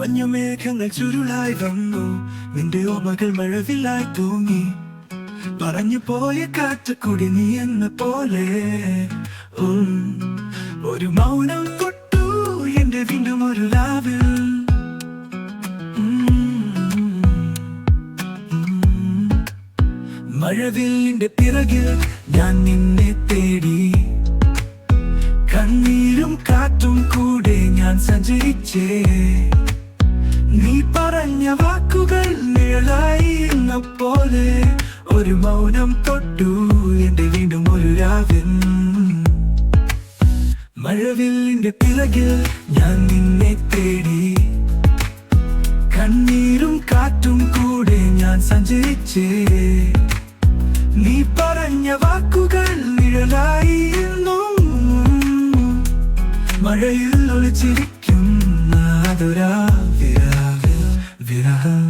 മഞ്ഞുമേഘങ്ങൾ ചുരുളായി വന്നു, നിന്റെ ഓർമ്മകൾ മഴവില്ലായി തൂങ്ങി. പറഞ്ഞു പോയ കാറ്റുകൂടി നീ എന്ന പോലെ. ഒരു മൗനം തൊട്ടു എന്റെ വീണ്ടും ഒരു രാവിൽ. മഴവില്ലിന്റെ പിറകിൽ ഞാൻ നിന്നെ തേടി, കണ്ണീരും കാറ്റും കൂടെ ഞാൻ സഞ്ചരിച്ചേ. നീ പറഞ്ഞ വാക്കുകൾ നിഴലായി എന്ന പോലെ. ഒരു മൗനം തൊട്ടു എന്റെ വീണ്ടും ഒരു രാവിൽ. മഴവില്ലിന്റെ പിറകിൽ ഞാൻ നിന്നെ തേടി, കണ്ണീരും കാറ്റും കൂടെ ഞാൻ സഞ്ചരിച്ചേ. നീ പറഞ്ഞ വാക്കുകൾ നിഴലായി എന്നും മഴയിൽ ഒളിച്ചിരിക്കുന്ന അതൊരാ വിരഹം.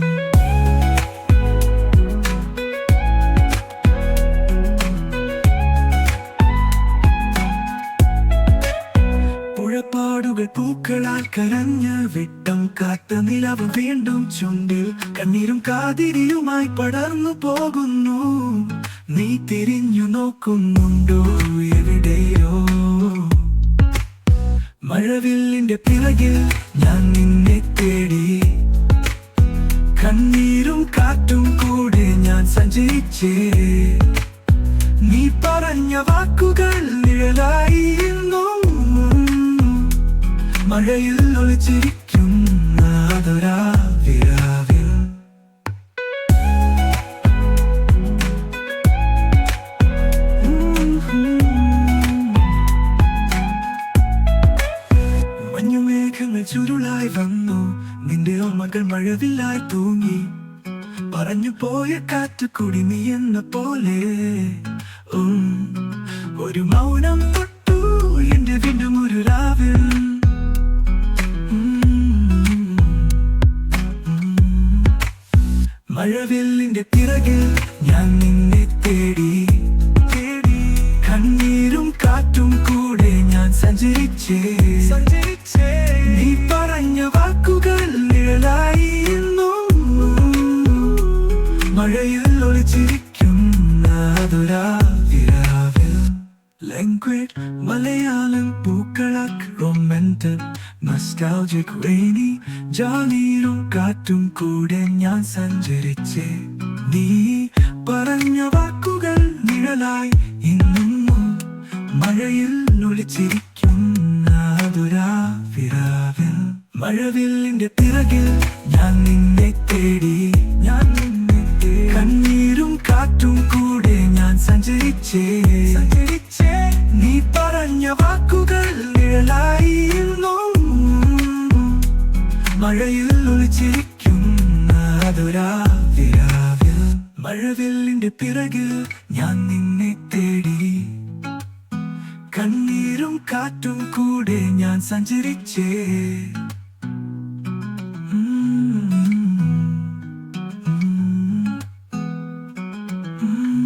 പുഴപ്പാടുകൾ പൂക്കളാൽ കരഞ്ഞ് വിട്ടം കാത്ത നിലവ് വീണ്ടും ചുണ്ടിൽ. കണ്ണീരും കാതിരിയുമായി പടർന്നു പോകുന്നു. നീ തിരിഞ്ഞു നോക്കുന്നുണ്ടോ എവിടെയോ? മഴവില്ലിന്റെ പിറകിൽ ഞാൻ നിന്നെ തേടി, കണ്ണീരും കാറ്റും കൂടെ ഞാൻ സഞ്ചരിച്ചേ. നീ പറഞ്ഞ വാക്കുകൾ നിഴലായി എന്നും മഴയിൽ ഒളിച്ചിരിക്കുന്ന അതൊരാ വിരാവിൽ. മഞ്ഞുമേഘങ്ങൾ ചുരുളായി വന്നു, നിന്റെ ഓർമ്മകൾ മഴവില്ലായി തൂങ്ങി. പറഞ്ഞു പോയ കാറ്റുകൂടി നീ എന്ന പോലെ. ഒരു മൗനം തൊട്ടു എന്റെ വീണ്ടും ഒരു രാവിൽ. മഴവില്ലിന്റെ പിറകിൽ ഞാൻ നിന്നെ തേടി, കണ്ണീരും കാറ്റും കൂടെ ഞാൻ സഞ്ചരിച്ചേ. നീ പറഞ്ഞ വാക്കുകൾ നിഴലായി എന്നും മഴയിൽ ഒളിച്ചിരിക്കുന്ന അതൊരാ വിരാവിൽ. ലാംഗ്വേജ് മലയാളം പൂക്കളാക്ക് റൊമാൻറ്റിക് nostalgic rainy. ജാലീരും കാറ്റും കൂടെ ഞാൻ സഞ്ചരിച്ചേ. നീ പറഞ്ഞ വാക്കുകൾ നിഴലായി ഇന്നും മഴയിൽ ഒളിച്ചിരിക്കുന്ന അതൊരാ വിരാവിൽ. മഴവില്ലിന്റെ പിറകിൽ ഞാൻ നിന്നെ തേടി, കണ്ണീരും കാറ്റും കൂടെ ഞാൻ സഞ്ചരിച്ചേ. നീ പറഞ്ഞ വാക്കുകൾ നിഴലായി എന്നും മഴയിൽ ഒളിച്ചിരിക്കുന്ന അതൊരാ വിരാവിൽ. മഴവില്ലിന്റെ പിറകിൽ ഞാൻ നിന്നെ തേടി, കണ്ണീരും കാറ്റും കൂടെ ഞാൻ സഞ്ചരിച്ചേ.